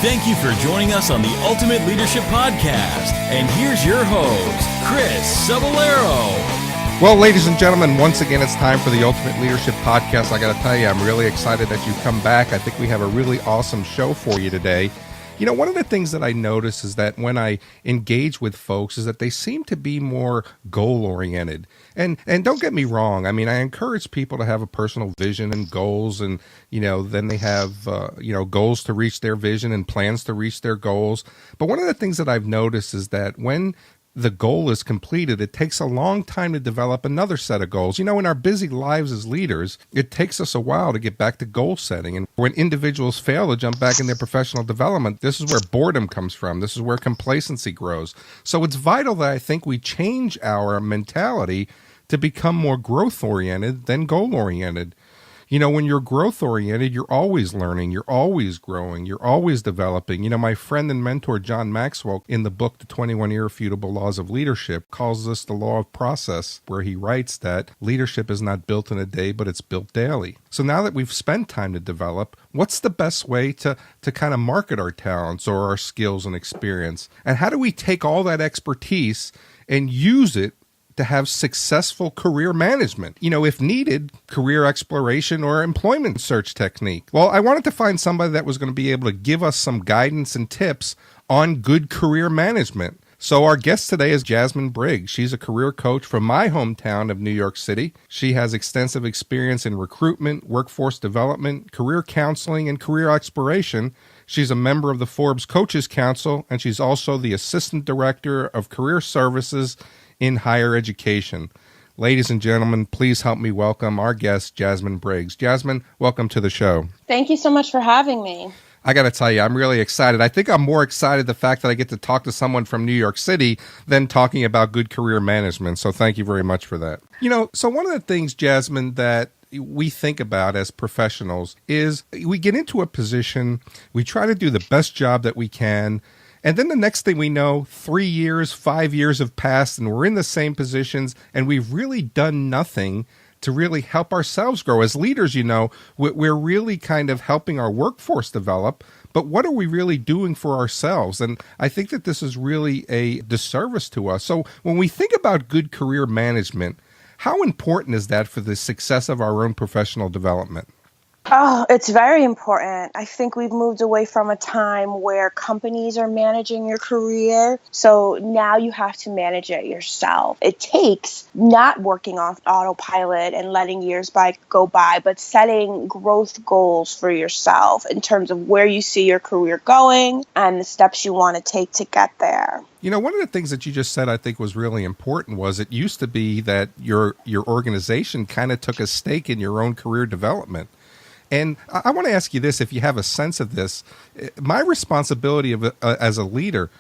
Thank you for joining us on the Ultimate Leadership Podcast. And here's your host, Chris Cebollero. Well, ladies and gentlemen, once again, it's time for the Ultimate Leadership Podcast. I got to tell you, I'm really excited that you've come back. I think we have a really awesome show for you today. You know, one of the things that I notice is that when I engage with folks is that they seem to be more goal-oriented. And don't get me wrong. I mean, I encourage people to have a personal vision and goals, and, you know, then they have, goals to reach their vision and plans to reach their goals. But one of the things that I've noticed is that when the goal is completed, it takes a long time to develop another set of goals. You know, in our busy lives as leaders, it takes us a while to get back to goal setting. And when individuals fail to jump back in their professional development, this is where boredom comes from. This is where complacency grows. So it's vital that I think we change our mentality to become more growth-oriented than goal-oriented. You know, when you're growth-oriented, you're always learning, you're always growing, you're always developing. You know, my friend and mentor, John Maxwell, in the book, The 21 Irrefutable Laws of Leadership, calls this the law of process, where he writes that leadership is not built in a day, but it's built daily. So now that we've spent time to develop, what's the best way to kind of market our talents or our skills and experience? And how do we take all that expertise and use it to have successful career management? You know, if needed, career exploration or employment search technique. Well, I wanted to find somebody that was going to be able to give us some guidance and tips on good career management. So our guest today is Jasmine Briggs. She's a career coach from my hometown of New York City. She has extensive experience in recruitment, workforce development, career counseling, and career exploration. She's a member of the Forbes Coaches Council, and she's also the Assistant Director of Career Services in Higher Education. Ladies and gentlemen, please help me welcome our guest, Jasmine Briggs. Jasmine, welcome to the show. Thank you so much for having me. I got to tell you, I'm really excited. I think I'm more excited the fact that I get to talk to someone from New York City than talking about good career management. So thank you very much for that. You know, so one of the things, Jasmine, that we think about as professionals is we get into a position, we try to do the best job that we can, and then the next thing we know, 3 years, 5 years have passed, and we're in the same positions, and we've really done nothing to really help ourselves grow. As leaders, you know, we're really kind of helping our workforce develop, but what are we really doing for ourselves? And I think that this is really a disservice to us. So when we think about good career management, how important is that for the success of our own professional development? Oh, it's very important. I think we've moved away from a time where companies are managing your career. So now you have to manage it yourself. It takes not working off autopilot and letting years go by, but setting growth goals for yourself in terms of where you see your career going and the steps you want to take to get there. You know, one of the things that you just said I think was really important was it used to be that your organization kind of took a stake in your own career development. And I want to ask you this, if you have a sense of this, my responsibility as a leader,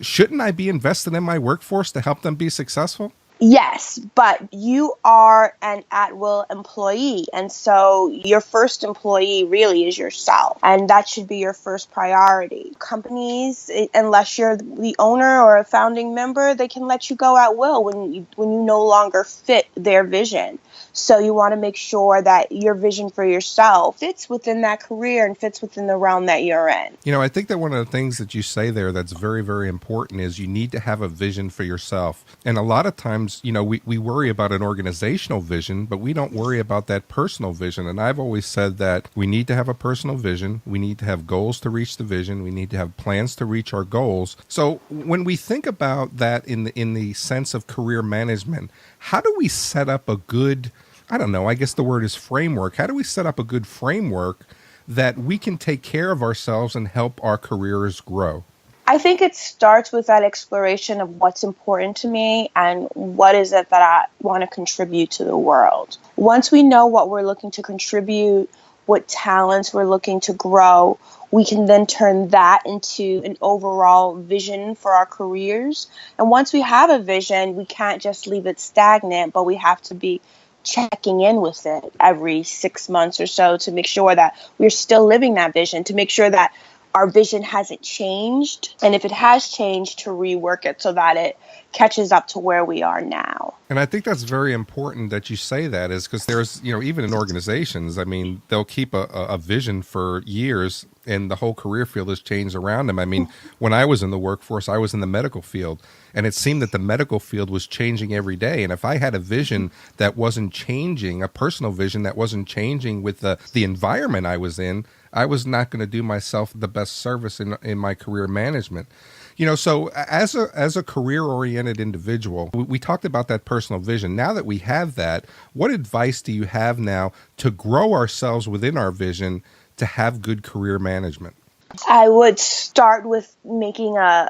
shouldn't I be invested in my workforce to help them be successful? Yes, but you are an at-will employee. And so your first employee really is yourself. And that should be your first priority. Companies, unless you're the owner or a founding member, they can let you go at will when you no longer fit their vision. So you want to make sure that your vision for yourself fits within that career and fits within the realm that you're in. You know, I think that one of the things that you say there that's very, very important is you need to have a vision for yourself. And a lot of times, you know, we worry about an organizational vision, but we don't worry about that personal vision. And I've always said that we need to have a personal vision. We need to have goals to reach the vision. We need to have plans to reach our goals. So when we think about that in the sense of career management, how do we set up a good, I don't know, I guess the word is framework. How do we set up a good framework that we can take care of ourselves and help our careers grow? I think it starts with that exploration of what's important to me and what is it that I want to contribute to the world. Once we know what we're looking to contribute, what talents we're looking to grow, we can then turn that into an overall vision for our careers. And once we have a vision, we can't just leave it stagnant, but we have to be checking in with it every 6 months or so to make sure that we're still living that vision, to make sure that our vision hasn't changed. And if it has changed, to rework it so that it catches up to where we are now. And I think that's very important that you say that, is because there's, even in organizations, I mean, they'll keep a vision for years and the whole career field has changed around them. I mean, when I was in the workforce, I was in the medical field, and it seemed that the medical field was changing every day. And if I had a vision that wasn't changing, a personal vision that wasn't changing with the environment I was in, I was not going to do myself the best service in my career management. So as a career-oriented individual, we talked about that personal vision. Now that we have that, what advice do you have now to grow ourselves within our vision to have good career management? I would start with making a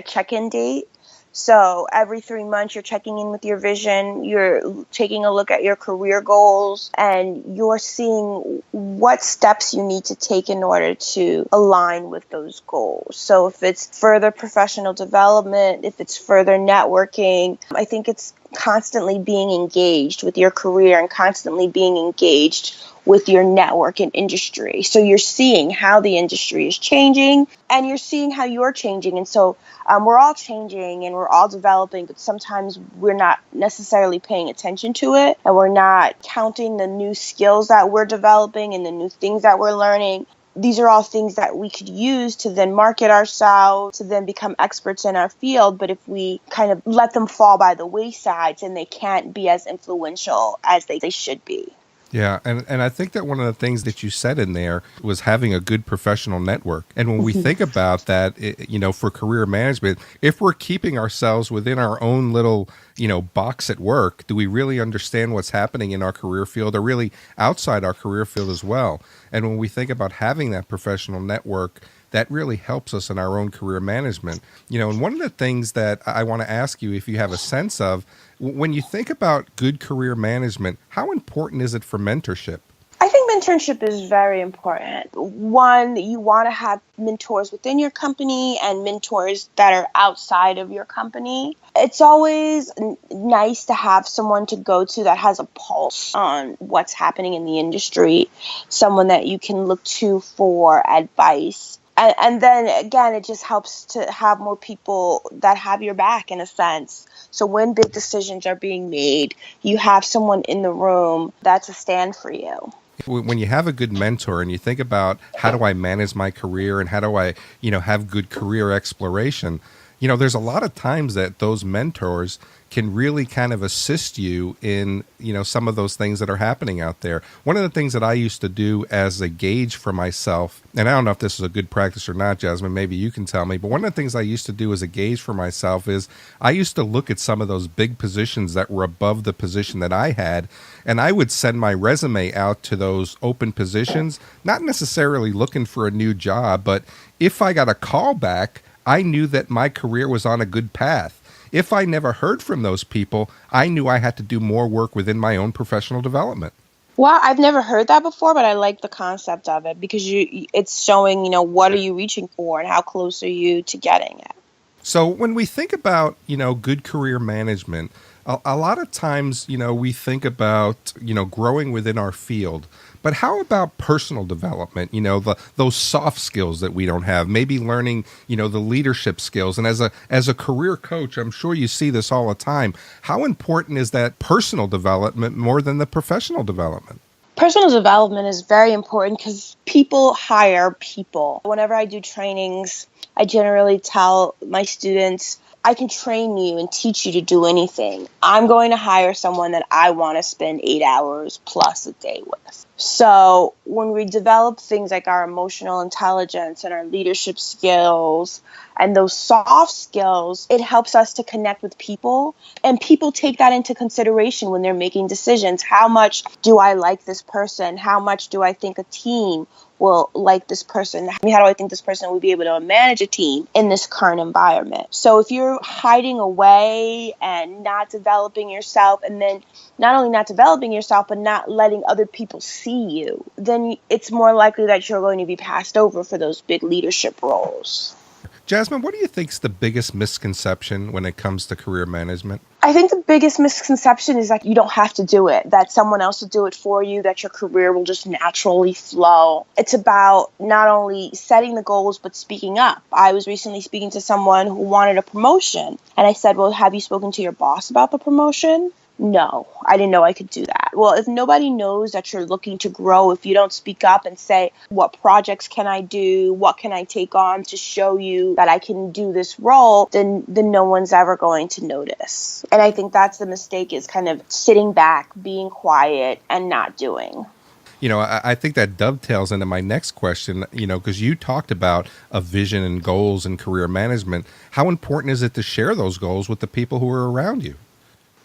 check-in date. So every 3 months, you're checking in with your vision, you're taking a look at your career goals, and you're seeing what steps you need to take in order to align with those goals. So if it's further professional development, if it's further networking, I think it's constantly being engaged with your career and constantly being engaged with your network and industry. So you're seeing how the industry is changing and you're seeing how you're changing. And so we're all changing and we're all developing, but sometimes we're not necessarily paying attention to it, and we're not counting the new skills that we're developing and the new things that we're learning. These are all things that we could use to then market ourselves, to then become experts in our field. But if we kind of let them fall by the wayside, then they can't be as influential as they should be. Yeah, and I think that one of the things that you said in there was having a good professional network. And when we think about that, for career management, if we're keeping ourselves within our own little, box at work, do we really understand what's happening in our career field or really outside our career field as well? And when we think about having that professional network, that really helps us in our own career management. And one of the things that I want to ask you, if you have a sense of, when you think about good career management, how important is it for mentorship? I think mentorship is very important. One, you want to have mentors within your company and mentors that are outside of your company. It's always nice to have someone to go to that has a pulse on what's happening in the industry, someone that you can look to for advice. And then again, it just helps to have more people that have your back in a sense. So when big decisions are being made, you have someone in the room that's a stand for you. When you have a good mentor and you think about how do I manage my career and how do I, have good career exploration, there's a lot of times that those mentors can really kind of assist you in, some of those things that are happening out there. One of the things that I used to do as a gauge for myself, and I don't know if this is a good practice or not, Jasmine, maybe you can tell me, but one of the things I used to do as a gauge for myself is I used to look at some of those big positions that were above the position that I had, and I would send my resume out to those open positions, not necessarily looking for a new job, but if I got a call back, I knew that my career was on a good path. If I never heard from those people, I knew I had to do more work within my own professional development. Well, I've never heard that before, but I like the concept of it because it's showing, what are you reaching for and how close are you to getting it. So when we think about, good career management, a lot of times, we think about, growing within our field. But how about personal development? Those soft skills that we don't have, maybe learning, the leadership skills. And as a career coach, I'm sure you see this all the time. How important is that personal development more than the professional development? Personal development is very important because people hire people. Whenever I do trainings, I generally tell my students, I can train you and teach you to do anything. I'm going to hire someone that I want to spend 8 hours plus a day with. So when we develop things like our emotional intelligence and our leadership skills and those soft skills, it helps us to connect with people. And people take that into consideration when they're making decisions. How much do I like this person? How much do I think a team will like this person? How do I think this person will be able to manage a team in this current environment? So if you're hiding away and not developing yourself, and then not only not developing yourself, but not letting other people see you, then it's more likely that you're going to be passed over for those big leadership roles. Jasmine, what do you think is the biggest misconception when it comes to career management? I think the biggest misconception is that you don't have to do it, that someone else will do it for you, that your career will just naturally flow. It's about not only setting the goals, but speaking up. I was recently speaking to someone who wanted a promotion, and I said, well, have you spoken to your boss about the promotion? No, I didn't know I could do that. Well, if nobody knows that you're looking to grow, if you don't speak up and say, what projects can I do? What can I take on to show you that I can do this role? Then no one's ever going to notice. And I think that's the mistake, is kind of sitting back, being quiet, and not doing. I think that dovetails into my next question, because you talked about a vision and goals in career management. How important is it to share those goals with the people who are around you?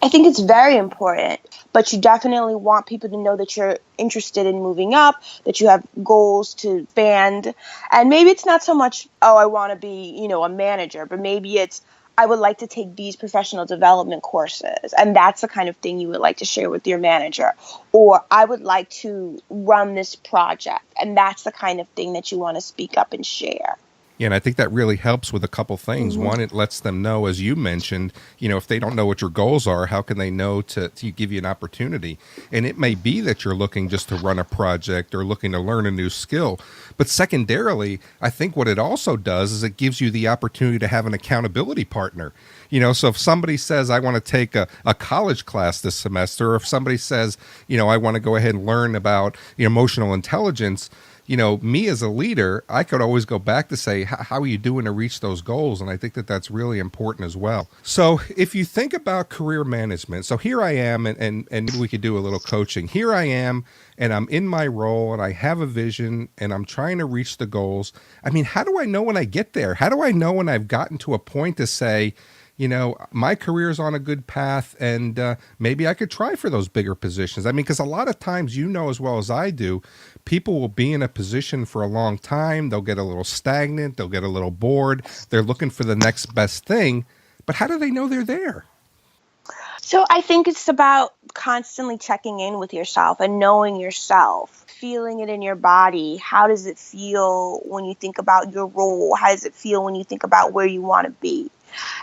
I think it's very important, but you definitely want people to know that you're interested in moving up, that you have goals to expand. And maybe it's not so much, oh, I want to be, a manager, but maybe it's, I would like to take these professional development courses. And that's the kind of thing you would like to share with your manager. Or I would like to run this project. And that's the kind of thing that you want to speak up and share. Yeah, and I think that really helps with a couple things. One, it lets them know, as you mentioned, if they don't know what your goals are, how can they know to give you an opportunity? And it may be that you're looking just to run a project or looking to learn a new skill. But secondarily, I think what it also does is it gives you the opportunity to have an accountability partner. So if somebody says, I want to take a college class this semester, or if somebody says, I want to go ahead and learn about emotional intelligence, me as a leader, I could always go back to say, how are you doing to reach those goals? And I think that that's really important as well. So if you think about career management, so here I am, and maybe we could do a little coaching. Here I am, and I'm in my role, and I have a vision, and I'm trying to reach the goals. I mean, how do I know when I get there? How do I know when I've gotten to a point to say, my career's on a good path, and maybe I could try for those bigger positions? I mean, because a lot of times, as well as I do, people will be in a position for a long time. They'll get a little stagnant. They'll get a little bored. They're looking for the next best thing. But how do they know they're there? So I think it's about constantly checking in with yourself and knowing yourself, feeling it in your body. How does it feel when you think about your role? How does it feel when you think about where you want to be?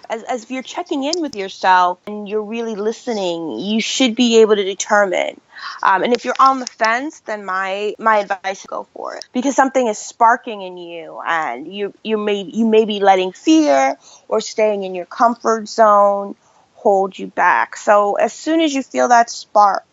As if you're checking in with yourself and you're really listening, you should be able to determine. And if you're on the fence, then my advice is go for it, because something is sparking in you, and you may be letting fear or staying in your comfort zone hold you back. So as soon as you feel that spark,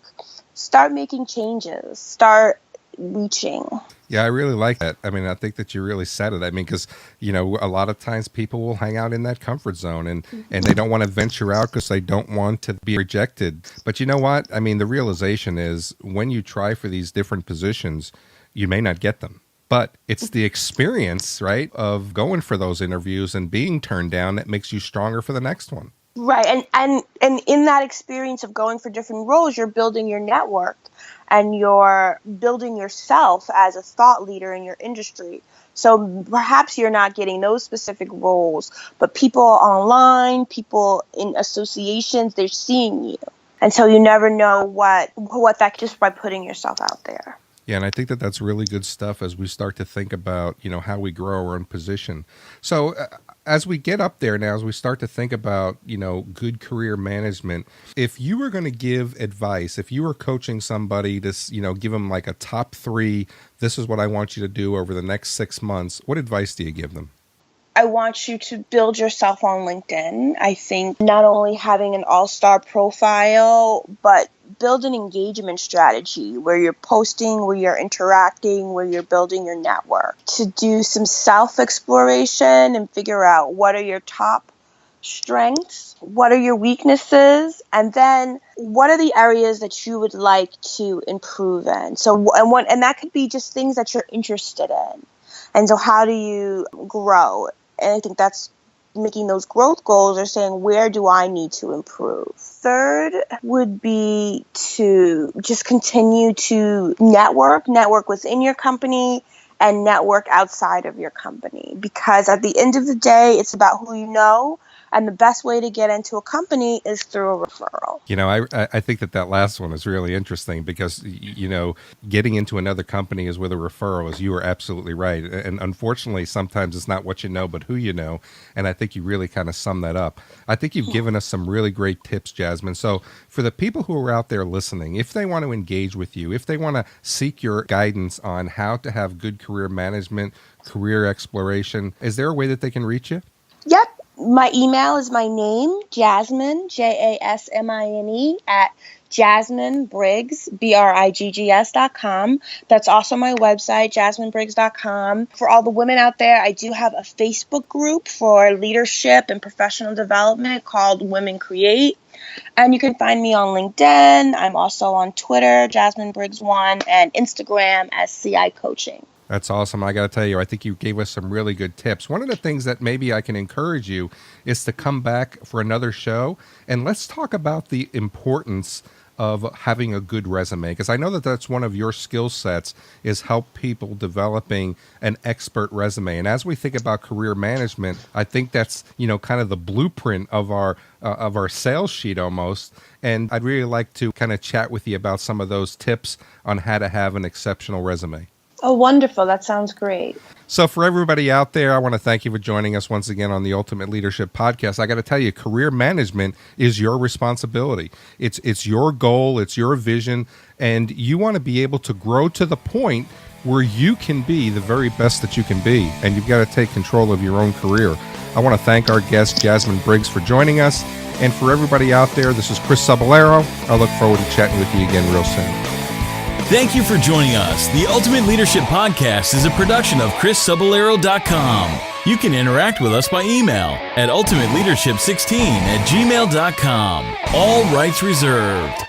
start making changes, start reaching. Yeah, I really like that. I mean, I think that you really said it. I mean, because, a lot of times people will hang out in that comfort zone, and they don't want to venture out because they don't want to be rejected. But you know what? I mean, the realization is when you try for these different positions, you may not get them. But it's the experience, right, of going for those interviews and being turned down that makes you stronger for the next one. Right. And in that experience of going for different roles, you're building your network and you're building yourself as a thought leader in your industry. So perhaps you're not getting those specific roles, but people online, people in associations, they're seeing you. And so you never know what that, just by putting yourself out there. Yeah, and I think that that's really good stuff as we start to think about, how we grow our own position. So as we get up there now, as we start to think about, good career management, if you were going to give advice, if you were coaching somebody to, give them like a top 3, this is what I want you to do over the next 6 months, what advice do you give them? I want you to build yourself on LinkedIn. I think not only having an all-star profile, but build an engagement strategy where you're posting, where you're interacting, where you're building your network. To do some self-exploration and figure out what are your top strengths, what are your weaknesses, and then what are the areas that you would like to improve in. And that could be just things that you're interested in. And so how do you grow? And I think that's making those growth goals, or saying, where do I need to improve? Third would be to just continue to network within your company and network outside of your company. Because at the end of the day, it's about who you know, And the best way to get into a company is through a referral. I think that last one is really interesting because, getting into another company is with a referral, as you are absolutely right. And unfortunately, sometimes it's not what you know, but who you know. And I think you really kind of sum that up. I think you've given us some really great tips, Jasmine. So for the people who are out there listening, if they want to engage with you, if they want to seek your guidance on how to have good career management, career exploration, is there a way that they can reach you? Yep. My email is my name, Jasmine, Jasmine, at Jasmine Briggs, BRIGGS.com. That's also my website, JasmineBriggs.com. For all the women out there, I do have a Facebook group for leadership and professional development called Women Create. And you can find me on LinkedIn. I'm also on Twitter, Jasmine Briggs 1, and Instagram as CI Coaching. That's awesome. I got to tell you, I think you gave us some really good tips. One of the things that maybe I can encourage you is to come back for another show, and let's talk about the importance of having a good resume, because I know that that's one of your skill sets, is help people developing an expert resume. And as we think about career management, I think that's kind of the blueprint of our sales sheet almost. And I'd really like to kind of chat with you about some of those tips on how to have an exceptional resume. Oh, wonderful. That sounds great. So for everybody out there, I want to thank you for joining us once again on the Ultimate Leadership Podcast. I got to tell you, career management is your responsibility. It's your goal, it's your vision, and you want to be able to grow to the point where you can be the very best that you can be, and you've got to take control of your own career. I want to thank our guest, Jasmine Briggs, for joining us. And for everybody out there, this is Chris Cebollero. I look forward to chatting with you again real soon. Thank you for joining us. The Ultimate Leadership Podcast is a production of ChrisCebollero.com. You can interact with us by email at ultimateleadership16@gmail.com. All rights reserved.